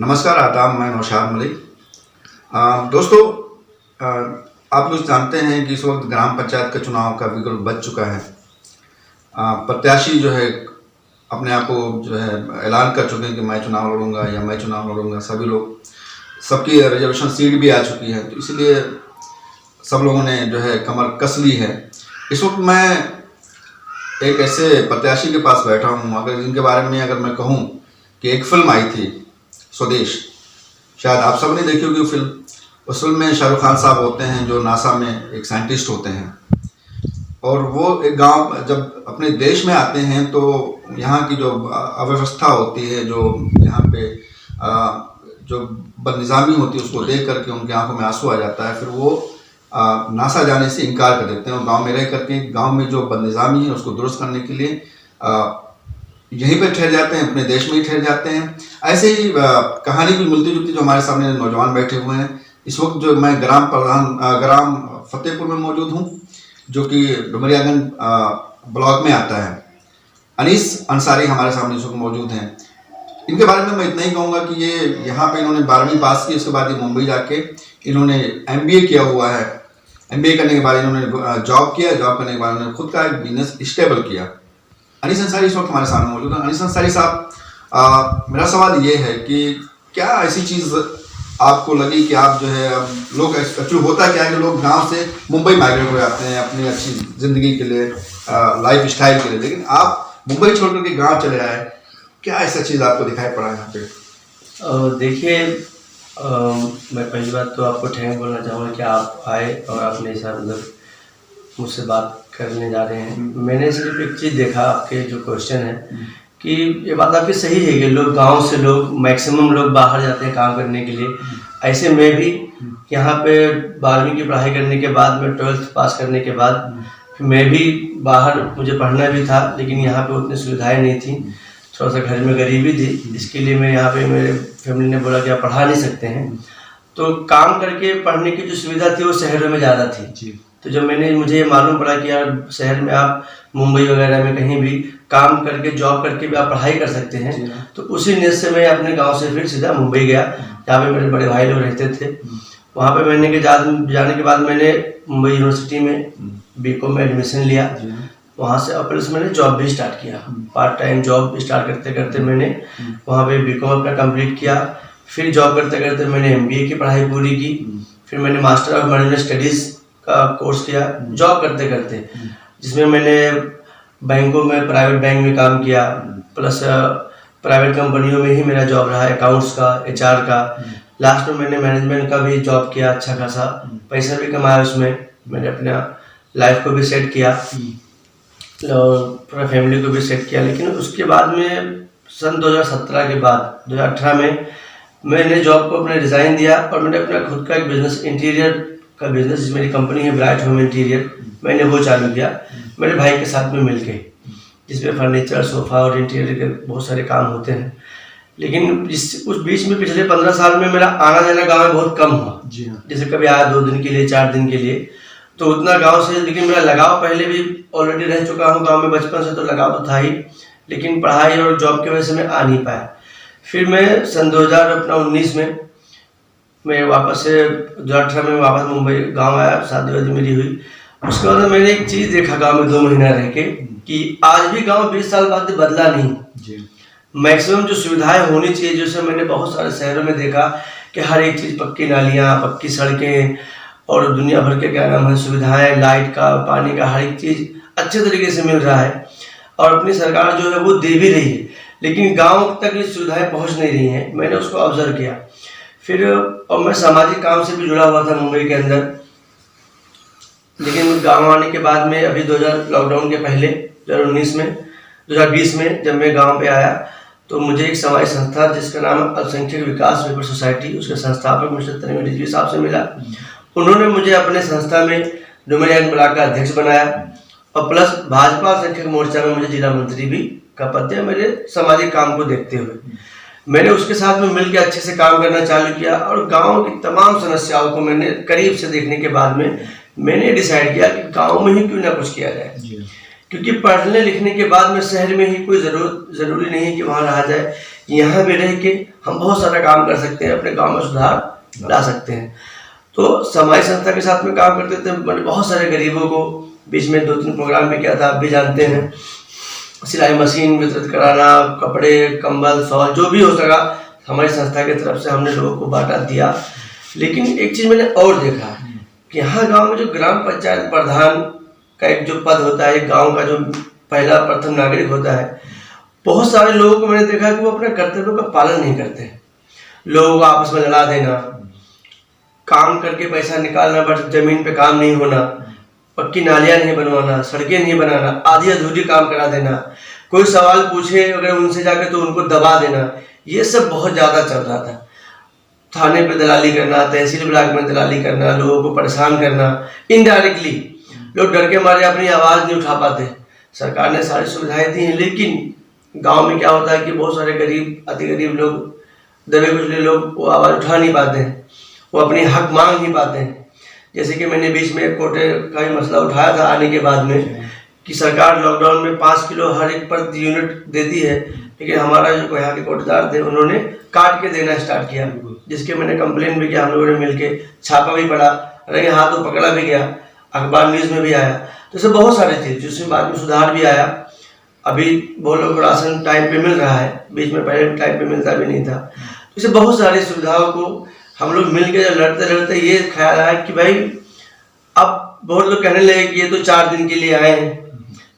नमस्कार, आदाब। मैं नौशाद मलिक। दोस्तों, आप लोग जानते हैं कि इस वक्त ग्राम पंचायत का चुनाव का विकल्प बच चुका है। प्रत्याशी जो है अपने आप को जो है ऐलान कर चुके हैं कि मैं चुनाव लड़ूंगा या मैं चुनाव लड़ूंगा। सभी लोग, सबकी रिजर्वेशन सीट भी आ चुकी है, तो इसलिए सब लोगों ने जो है कमर कस ली है। इस वक्त मैं एक ऐसे प्रत्याशी के पास बैठा हूँ, अगर जिनके बारे में अगर मैं कहूँ कि एक फिल्म आई थी स्वदेश, शायद आप सब ने देखी होगी वो फिल्म। उस फिल्म में शाहरुख खान साहब होते हैं जो नासा में एक साइंटिस्ट होते हैं, और वो एक गांव जब अपने देश में आते हैं तो यहाँ की जो अव्यवस्था होती है, जो यहाँ पे जो बदनिज़ामी होती है, उसको देख करके उनकी आंखों में आंसू आ जाता है। फिर वो नासा जाने से इनकार कर देते हैं और गांव में रह करके गांव में जो बदनिज़ामी है उसको दुरुस्त करने के लिए यहीं पर ठहर जाते हैं, अपने देश में ही ठहर जाते हैं। ऐसे ही कहानी भी मिलती जुलती जो हमारे सामने नौजवान बैठे हुए हैं। इस वक्त जो मैं ग्राम फतेहपुर में मौजूद हूँ, जो कि डुमरियागंज ब्लॉक में आता है। अनीस अंसारी हमारे सामने इस वक्त मौजूद हैं। इनके बारे में मैं इतना ही कहूँगा कि ये यहाँ पे इन्होंने 12वीं पास की, उसके बाद ये मुंबई जाके इन्होंने MBA किया हुआ है। MBA करने के बाद इन्होंने जॉब किया, जॉब करने के बाद इन्होंने खुद का एक बिजनेस स्टेबल किया। अनीस अंसारी इस वक्त हमारे सामने मौजूद है। अनीस अंसारी साहब, मेरा सवाल ये है कि क्या ऐसी चीज़ आपको लगी कि आप जो है, अब लोग एक्चुअली होता क्या है कि लोग गांव से मुंबई माइग्रेट हो जाते हैं अपनी अच्छी ज़िंदगी के लिए, लाइफ स्टाइल के लिए, लेकिन आप मुंबई छोड़ करके गाँव चले आए। क्या ऐसा चीज़ आपको दिखाई पड़ा यहाँ पे? देखिए, मैं पहली बात तो आपको थैंक बोलना चाहूँगा कि आप आए और आपने ऐसा मतलब मुझसे बात करने जा रहे हैं। मैंने सिर्फ एक चीज़ देखा, आपके जो क्वेश्चन है कि ये बात आपकी सही है कि लोग गांव से लोग मैक्सिमम लोग बाहर जाते हैं काम करने के लिए। ऐसे मैं भी यहाँ पे 12वीं की पढ़ाई करने के बाद में 12th पास करने के बाद मैं भी बाहर, मुझे पढ़ना भी था, लेकिन यहाँ पे उतनी सुविधाएं नहीं थी, थोड़ा सा घर में गरीबी थी। इसके लिए मैं यहाँ पे, मेरे फैमिली ने बोला कि आप पढ़ा नहीं सकते हैं, तो काम करके पढ़ने की जो सुविधा थी वो शहरों में ज़्यादा थी। तो जब मुझे मालूम पड़ा कि यार शहर में आप मुंबई वगैरह में कहीं भी काम करके, जॉब करके भी आप पढ़ाई कर सकते हैं, तो उसी नीयत से मैं अपने गांव से फिर सीधा मुंबई गया, जहाँ पे मेरे बड़े भाई लोग रहते थे। वहाँ पे मैंने जाने के बाद मैंने मुंबई यूनिवर्सिटी में BCom में एडमिशन लिया। वहाँ से प्लस मैंने जॉब भी स्टार्ट किया, पार्ट टाइम जॉब स्टार्ट करते करते मैंने वहाँ पे BCom अपना कंप्लीट किया। फिर जॉब करते करते मैंने MBA की पढ़ाई पूरी की। फिर मैंने मास्टर ऑफ मैनेजमेंट स्टडीज़ का कोर्स किया जॉब करते करते, जिसमें मैंने बैंकों में, प्राइवेट बैंक में काम किया, प्लस प्राइवेट कंपनियों में ही मेरा जॉब रहा, अकाउंट्स का, HR का। लास्ट में मैंने मैनेजमेंट का भी जॉब किया, अच्छा खासा पैसा भी कमाया उसमें। मैंने अपना लाइफ को भी सेट किया और पूरा फैमिली को भी सेट किया। लेकिन उसके बाद में सन 2017 के बाद 2018 में मैंने जॉब को अपने रिज़ाइन दिया और मैंने अपना खुद का एक बिज़नेस, इंटीरियर का बिज़नेस, मेरी कंपनी है ब्राइट होम इंटीरियर, मैंने वो चालू किया मेरे भाई के साथ में मिलके, जिसमें फर्नीचर, सोफ़ा और इंटीरियर के बहुत सारे काम होते हैं। लेकिन उस बीच में पिछले 15 साल में मेरा आना जाना गाँव में बहुत कम हुआ। जैसे कभी आया 2 दिन के लिए, 4 दिन के लिए, तो उतना गाँव से, लेकिन मेरा लगाव पहले भी ऑलरेडी रह चुका हूँ गाँव में, बचपन से तो लगाव तो था ही, लेकिन पढ़ाई और जॉब की वजह से मैं आ नहीं पाया। फिर मैं सन 2019 में मैं वापस से 2018 में वापस मुंबई गांव आया, शादी वादी मेरी हुई। उसके बाद मैंने एक चीज़ देखा गांव में 2 महीना रह के, कि आज भी गांव 20 साल बाद बदला नहीं। मैक्सिमम जो सुविधाएं होनी चाहिए, जैसे मैंने बहुत सारे शहरों में देखा कि हर एक चीज़, पक्की नालियाँ, पक्की सड़कें और दुनिया भर के क्या नाम है सुविधाएँ, लाइट का, पानी का, हर एक चीज़ अच्छे तरीके से मिल रहा है और अपनी सरकार जो है वो दे भी रही है, लेकिन गाँव तक ये सुविधाएँ पहुँच नहीं रही हैं। मैंने उसको ऑब्जर्व किया। फिर और मैं सामाजिक काम से भी जुड़ा हुआ था मुंबई के अंदर, लेकिन गांव आने के बाद में अभी लॉकडाउन के पहले 2020 में जब मैं गांव पे आया, तो मुझे एक सामाजिक संस्था जिसका नाम अल्पसंख्यक विकास वेलफेयर सोसाइटी, उसके संस्थापक मिस्टर तनवीर रिजवी साहब से मिला। उन्होंने मुझे अपने संस्था में डुमरियागंज ब्लॉक का अध्यक्ष बनाया और प्लस भाजपा अल्पसंख्यक मोर्चा में मुझे जिला मंत्री भी का पद दिया, मेरे सामाजिक काम को देखते हुए। मैंने उसके साथ में मिलकर अच्छे से काम करना चालू किया और गांव की तमाम समस्याओं को मैंने करीब से देखने के बाद में मैंने डिसाइड किया कि गांव में ही क्यों ना कुछ किया जाए। क्योंकि पढ़ने लिखने के बाद में शहर में ही कोई ज़रूरी नहीं है कि वहाँ रहा जाए। यहाँ भी रह के हम बहुत सारा काम कर सकते हैं, अपने गांव में सुधार ला सकते हैं। तो समाज संस्था के साथ में काम करते थे, मैंने बहुत सारे गरीबों को बीच में 2-3 प्रोग्राम भी किया था, आप भी जानते हैं। सिलाई मशीन वितरित कराना, कपड़े, कंबल, शॉल, जो भी हो सका हमारी संस्था की तरफ से हमने लोगों को बांटा दिया। लेकिन एक चीज़ मैंने और देखा कि यहाँ गांव में जो ग्राम पंचायत प्रधान का एक जो पद होता है, गांव का जो पहला प्रथम नागरिक होता है, बहुत सारे लोगों को मैंने देखा कि वो अपने कर्तव्यों का पालन नहीं करते। लोगों को आपस में लड़ा देना, काम करके पैसा निकालना, बट जमीन पे काम नहीं होना, पक्की नालियाँ नहीं बनवाना, सड़कें नहीं बनाना, आधी अधूरी काम करा देना, कोई सवाल पूछे अगर उनसे जाके तो उनको दबा देना, ये सब बहुत ज़्यादा चल रहा था। थाने पे दलाली करना, तहसील ब्लॉक में दलाली करना, लोगों को परेशान करना, इनडायरेक्टली लोग डर के मारे अपनी आवाज़ नहीं उठा पाते। सरकार ने सारी सुविधाएं दी हैं, लेकिन गांव में क्या होता है कि बहुत सारे गरीब, अति गरीब लोग, दबे कुचले लोग वो आवाज़ उठा नहीं पाते हैं, वो अपनी हक मांग नहीं पाते हैं। जैसे कि मैंने बीच में कोटे का ही मसला उठाया था आने के बाद में कि सरकार लॉकडाउन में 5 किलो हर एक पर यूनिट देती है, लेकिन हमारा जो यहाँ के कोटेदार थे उन्होंने काट के देना स्टार्ट किया, जिसके मैंने कंप्लेन भी किया, हम लोगों ने मिलके छापा भी पड़ा, रंगे हाथों पकड़ा भी गया, अखबार न्यूज़ में भी आया। तो ऐसे बहुत सारे थे जिसमें बाद में सुधार भी आया। अभी बहुत लोग को राशन टाइम पे मिल रहा है, बीच में पहले टाइम पे मिलता भी नहीं था। तो ऐसे बहुत सारी सुविधाओं को हम लोग मिल के लड़ते लड़ते ये ख्याल आया कि भाई अब बहुत लोग कहने लगे कि ये तो 4 दिन के लिए आए हैं,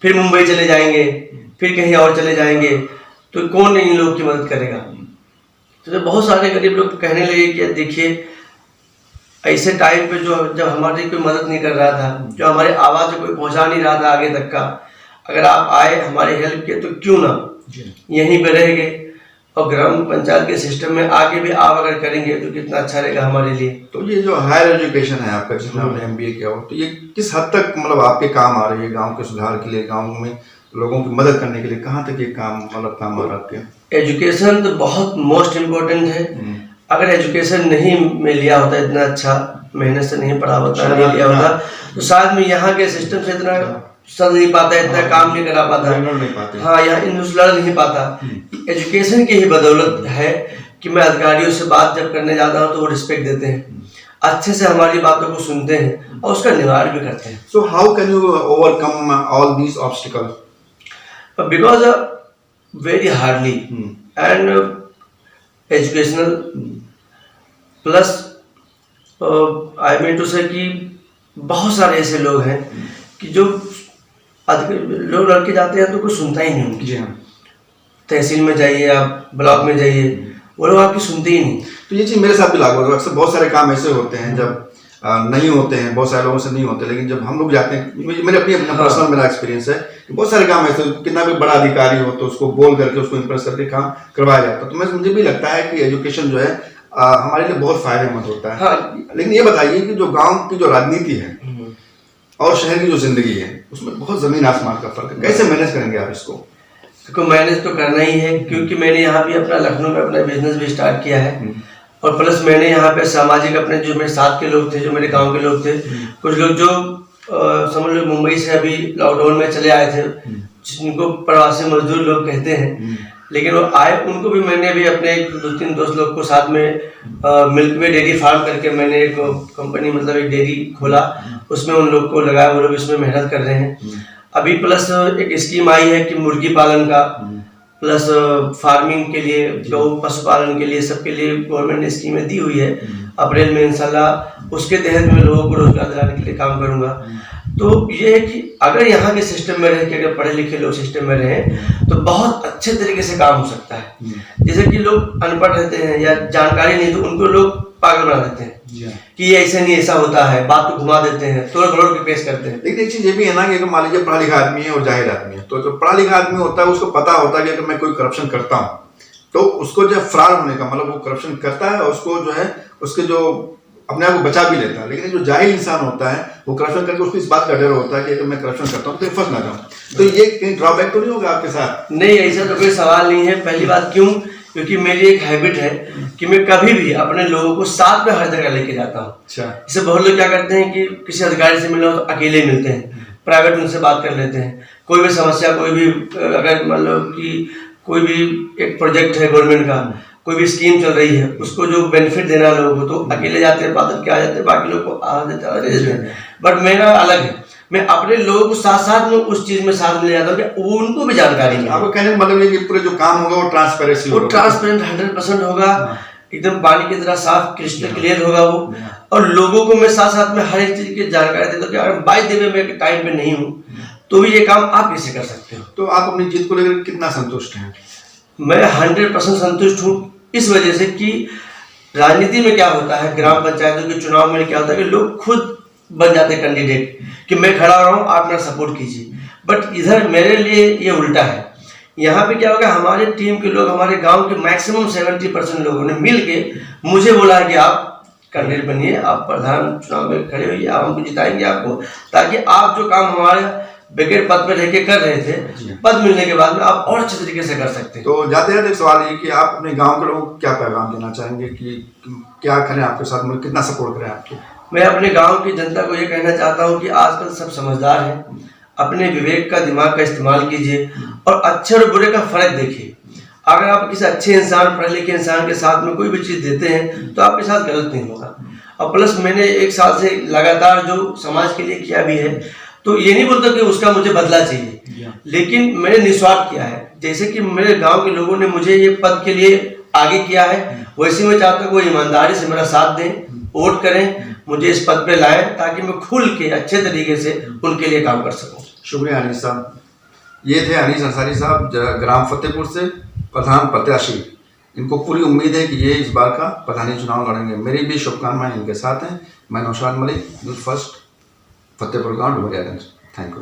फिर मुंबई चले जाएंगे, फिर कहीं और चले जाएंगे, तो कौन इन लोग की मदद करेगा। तो बहुत सारे गरीब लोग कहने लगे कि देखिए ऐसे टाइम पे जो जब हमारी कोई मदद नहीं कर रहा था, जो हमारी आवाज़ कोई पहुंचा नहीं रहा था आगे तक का, अगर आप आए हमारे हेल्प किए तो क्यों ना यहीं पे रह गए, और ग्राम पंचायत के सिस्टम में आगे भी आप अगर करेंगे तो कितना अच्छा रहेगा हमारे लिए। तो ये जो हायर एजुकेशन है आपका, जिसमें आपने MBA किया हो, तो ये किस हद तक मतलब आपके काम आ रही है गांव के सुधार के लिए, गांव में लोगों की मदद करने के लिए? कहाँ तक ये काम मतलब काम आ रहा है आपके? एजुकेशन तो बहुत मोस्ट इम्पोर्टेंट है। अगर एजुकेशन नहीं में लिया होता, इतना अच्छा मेहनत से नहीं पढ़ा होता, नहीं लिया होता, तो शायद में यहाँ के सिस्टम से इतना चल नहीं पाता, इतना काम नहीं करा पाता। हाँ, यहाँ इंग्लिश लड़ नहीं पाता। एजुकेशन की ही बदौलत है कि मैं अधिकारियों से बात जब करने जाता हूँ तो वो रिस्पेक्ट देते हैं, अच्छे से हमारी बातों को सुनते हैं और उसका निवारण भी करते हैं। So how can you overcome all these obstacles? Because very hardly and educational plus I mean to say कि बहुत सारे ऐसे लोग हैं कि जो लोग लड़के जाते हैं तो कोई सुनता ही नहीं उनकी। तहसील में जाइए, आप ब्लॉक में जाइए, वो लोग आपकी सुनते ही नहीं। तो ये चीज़ मेरे साथ भी लागू होता है। अक्सर बहुत सारे काम ऐसे होते हैं जब नहीं होते हैं, बहुत सारे लोगों से नहीं होते, लेकिन जब हम लोग जाते हैं, मेरे अपनी पर्सनल मेरा एक्सपीरियंस है कि बहुत सारे काम ऐसे, कितना भी बड़ा अधिकारी हो तो उसको बोल करके, उसको इम्प्रेस करके काम करवाया जाता है। तो मुझे भी लगता है कि एजुकेशन जो है हमारे लिए बहुत फायदेमंद होता है। हाँ। लेकिन ये बताइए कि जो गाँव की जो राजनीति है और शहर की जो जिंदगी है, उसमें बहुत जमीन आसमान का फर्क है। कैसे मैनेज करेंगे आप इसको? देखो, मैनेज तो करना ही है, क्योंकि मैंने यहाँ भी अपना लखनऊ में अपना बिजनेस भी स्टार्ट किया है, और प्लस मैंने यहाँ पे सामाजिक अपने जो मेरे साथ के लोग थे, जो मेरे गांव के लोग थे, कुछ लोग जो समझ लो मुंबई से अभी लॉकडाउन में चले आए थे, जिनको प्रवासी मजदूर लोग कहते हैं, लेकिन वो आए, उनको भी मैंने भी अपने 2-3 दोस्त लोग को साथ में मिल्क वे डेयरी फार्म करके मैंने एक कंपनी, मतलब एक डेयरी खोला, उसमें उन लोग को लगाया, वो लोग इसमें मेहनत कर रहे हैं। अभी प्लस एक स्कीम आई है कि मुर्गी पालन का, प्लस फार्मिंग के लिए, गौ पशुपालन के लिए, सबके लिए गवर्नमेंट ने स्कीमें दी हुई है। अप्रैल में इंशाल्लाह उसके तहत मैं लोगों को रोजगार दिलाने के लिए काम करूंगा। तो ये है कि अगर यहाँ के सिस्टम में रह के, अगर पढ़े लिखे लोग सिस्टम में रहें तो बहुत अच्छे तरीके से काम हो सकता है। जैसे कि लोग अनपढ़ रहते हैं या जानकारी नहीं, तो उनको लोग पागल बना देते हैं कि ये ऐसे नहीं, ऐसा होता है, बात को घुमा देते हैं, तोड़ मरोड़ के पेश करते हैं। लेकिन एक चीज ये भी है ना कि अगर मान लीजिए पढ़ा लिखा आदमी है और जाहिर आदमी है, तो जो पढ़ा लिखा आदमी होता है उसको पता होता है कि अगर मैं कोई करप्शन करता हूँ तो उसको जो फ्रॉड होने का मतलब, वो करप्शन करता है और उसको जो है उसके जो अपने आप को बचा भी लेता है। लेकिन जो जाहिल इंसान होता है वो करप्शन करके उसको इस बात का डर होता है कि अगर मैं करप्शन करता हूँ तो फंस ना जाऊँ। तो ये कहीं ड्रॉबैक तो नहीं होगा आपके साथ? नहीं, ऐसा तो कोई सवाल नहीं है। पहली बात क्यों, क्योंकि मेरी एक हैबिट है कि मैं कभी भी अपने लोगों को साथ में हर जगह लेके जाता हूँ। अच्छा। जैसे बहुत लोग क्या करते हैं कि किसी अधिकारी से मिलना हो तो अकेले मिलते हैं, प्राइवेट उनसे बात कर लेते हैं। कोई भी समस्या, कोई भी अगर मतलब कि कोई भी एक प्रोजेक्ट है गवर्नमेंट का, कोई भी स्कीम चल रही है, उसको जो बेनिफिट देना है लोगों को, तो अकेले जाते हैं, बात करके आ जाते हैं, बाकी लोग को आ देते हैं। बट मेरा अलग है, मैं अपने लोगों को साथ साथ में उस चीज में साथ ले जाता हूँ कि वो उनको भी जानकारी मिले। आपको कहने का मतलब ये कि पूरे जो काम होगा वो ट्रांसपेरेंसी वो ट्रांसपेरेंट 100% होगा, एकदम पानी की तरह साफ क्रिस्टल क्लियर होगा वो। और लोगों को मैं साथ साथ में हर एक चीज की जानकारी देता हूँ कि अगर बाय द वे मैं टाइम पे नहीं हूँ तो भी ये काम आप कैसे कर सकते हो। तो आप अपनी जीत को लेकर कितना संतुष्ट हैं? मैं 100% संतुष्ट हूँ, इस वजह से कि राजनीति में क्या होता है, ग्राम पंचायतों के चुनाव में क्या होता है कि लोग खुद बन जाते हैं कैंडिडेट कि मैं खड़ा हो रहा हूँ, आप मेरा सपोर्ट कीजिए। बट इधर मेरे लिए ये उल्टा है। यहाँ पे क्या होगा, हमारे टीम के लोग, हमारे गांव के मैक्सिमम 70% लोगों ने मिल के मुझे बोला कि आप कैंडिडेट बनिए, आप प्रधान चुनाव में खड़े होइए, आप हमको जिताएंगे आपको, ताकि आप जो काम हमारे बगैर पद पे रह के कर रहे थे, पद मिलने के बाद में आप और अच्छे तरीके से कर सकते हैं। तो जाते जाते एक सवाल ये कि आप अपने गांव के लोगों को क्या पैगाम देना चाहेंगे कि क्या करें आपके साथ, मतलब कितना सपोर्ट करें आपके? मैं अपने गांव की जनता को ये कहना चाहता हूँ कि आजकल सब समझदार हैं, अपने विवेक का, दिमाग का इस्तेमाल कीजिए और अच्छे और बुरे का फर्क देखिए। अगर आप किसी अच्छे इंसान, पढ़े लिखे इंसान के साथ में कोई भी चीज़ देते हैं तो आपके साथ गलत नहीं होगा। और प्लस मैंने 1 साल से लगातार जो समाज के लिए किया भी है, तो ये नहीं बोलता कि उसका मुझे बदला चाहिए, लेकिन मैंने निस्वार्थ किया है। जैसे कि मेरे गांव के लोगों ने मुझे ये पद के लिए आगे किया है, वैसे मैं चाहता हूँ वो ईमानदारी से मेरा साथ दें, वोट करें, मुझे इस पद पे लाएं, ताकि मैं खुल के अच्छे तरीके से उनके लिए काम कर सकूं। शुक्रिया अनीस साहब। ये थे अनीस अंसारी साहब, ग्राम फतेहपुर से प्रधान प्रत्याशी। इनको पूरी उम्मीद है कि ये इस बार का प्रधानी चुनाव लड़ेंगे। मेरी भी शुभकामनाएं इनके साथ हैं। मैं नौशाद मलिक, न्यूज़ फर्स्ट, फतेहपुर गाँव, डुमरियागंज। Thank you.